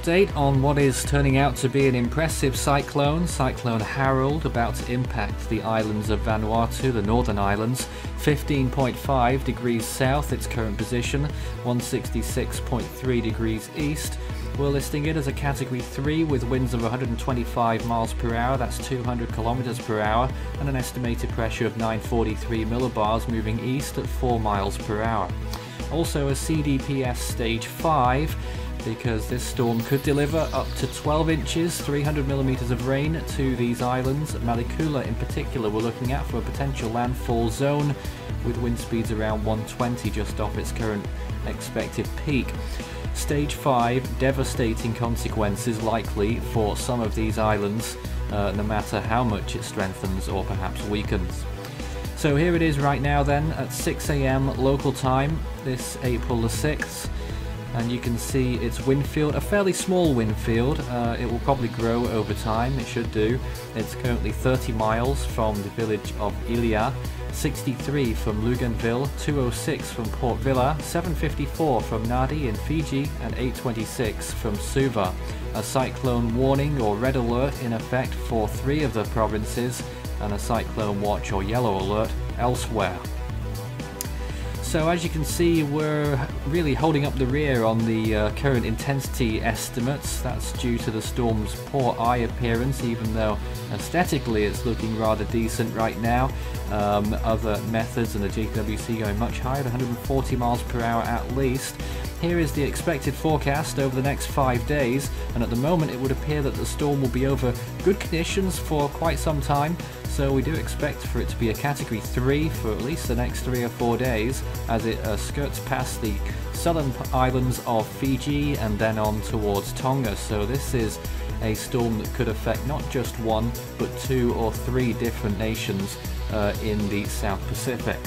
update on what is turning out to be an impressive cyclone, Cyclone Harold, about to impact the islands of Vanuatu, the northern islands. 15.5 degrees south, its current position, 166.3 degrees east. We're listing it as a Category 3 with winds of 125 miles per hour, that's 200 kilometers per hour, and an estimated pressure of 943 millibars moving east at 4 miles per hour. Also a CDPS Stage 5, because this storm could deliver up to 12 inches, 300 millimeters of rain to these islands. Malikula in particular we're looking at for a potential landfall zone with wind speeds around 120 just off its current expected peak. Stage 5, devastating consequences likely for some of these islands, no matter how much it strengthens or perhaps weakens. So here it is right now then at 6 AM local time, this April the 6th. And you can see its wind field, a fairly small wind field. It will probably grow over time, it should do. It's currently 30 miles from the village of Ilia, 63 from Luganville, 206 from Port Vila, 754 from Nadi in Fiji, and 826 from Suva. A cyclone warning or red alert in effect for 3 of the provinces, and a cyclone watch or yellow alert elsewhere. So as you can see, we're really holding up the rear on the current intensity estimates. That's due to the storm's poor eye appearance, even though aesthetically it's looking rather decent right now. Other methods and the GWC going much higher, 140 miles per hour at least. Here is the expected forecast over the next 5 days, and at the moment it would appear that the storm will be over good conditions for quite some time. So we do expect for it to be a Category 3 for at least the next 3 or 4 days as it skirts past the southern islands of Fiji and then on towards Tonga. So this is a storm that could affect not just 1 but 2 or 3 different nations in the South Pacific.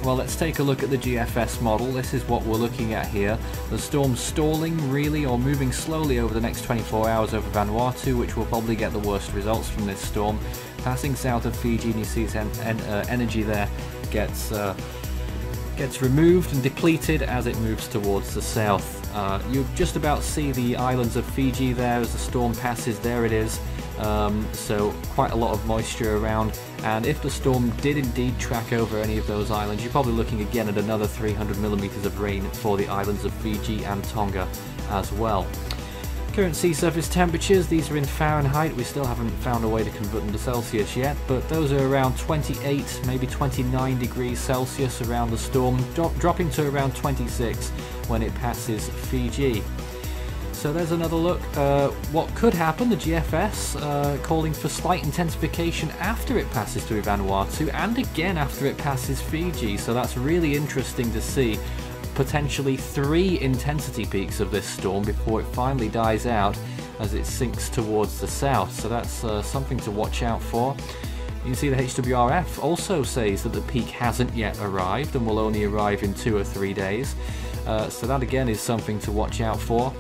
Well, let's take a look at the Gfs model. This is what we're looking at here. The storm's stalling really or moving slowly over the next 24 hours over Vanuatu, which will probably get the worst results from this storm. Passing south of Fiji, and you see its energy there gets removed and depleted as it moves towards the south. You just about see the islands of Fiji there as the storm passes. There it is. So quite a lot of moisture around, and if the storm did indeed track over any of those islands, you're probably looking again at another 300 millimeters of rain for the islands of Fiji and Tonga as well. Current sea surface temperatures, these are in Fahrenheit. We still haven't found a way to convert them to Celsius yet, but those are around 28, maybe 29 degrees Celsius around the storm, dropping to around 26 when it passes Fiji. So there's another look. What could happen, the GFS calling for slight intensification after it passes through Vanuatu and again after it passes Fiji. So that's really interesting to see. Potentially 3 intensity peaks of this storm before it finally dies out as it sinks towards the south. So that's something to watch out for. You can see the HWRF also says that the peak hasn't yet arrived and will only arrive in 2 or 3 days. So that again is something to watch out for.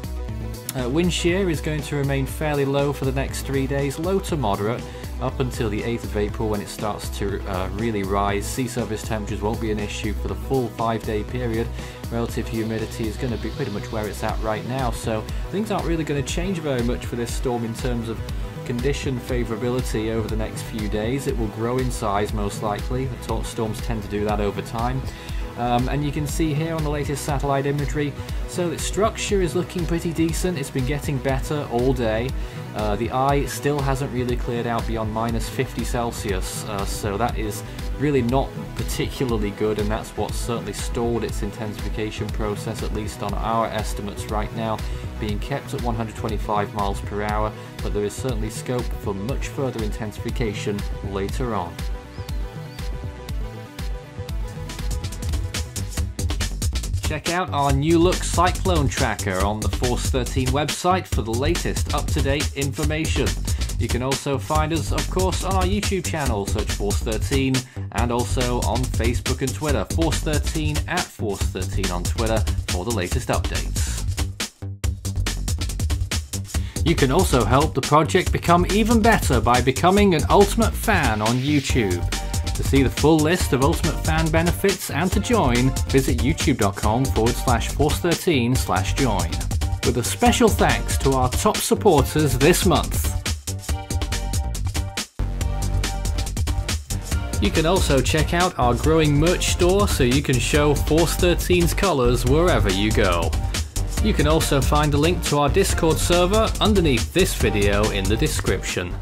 Wind shear is going to remain fairly low for the next 3 days, low to moderate, up until the 8th of April when it starts to really rise. Sea surface temperatures won't be an issue for the full 5-day period. Relative humidity is going to be pretty much where it's at right now, so things aren't really going to change very much for this storm in terms of condition favorability over the next few days. It will grow in size most likely. The storms tend to do that over time. And you can see here on the latest satellite imagery, so its structure is looking pretty decent. It's been getting better all day. The eye still hasn't really cleared out beyond minus 50 Celsius, so that is really not particularly good, and that's what certainly stalled its intensification process, at least on our estimates right now, being kept at 125 miles per hour, but there is certainly scope for much further intensification later on. Check out our new look cyclone tracker on the Force 13 website for the latest up-to-date information. You can also find us, of course, on our YouTube channel, search Force 13, and also on Facebook and Twitter, Force 13 at Force 13 on Twitter for the latest updates. You can also help the project become even better by becoming an Ultimate Fan on YouTube. To see the full list of Ultimate Fan benefits and to join, visit youtube.com/force13/join. with a special thanks to our top supporters this month. You can also check out our growing merch store so you can show Force 13's colours wherever you go. You can also find a link to our Discord server underneath this video in the description.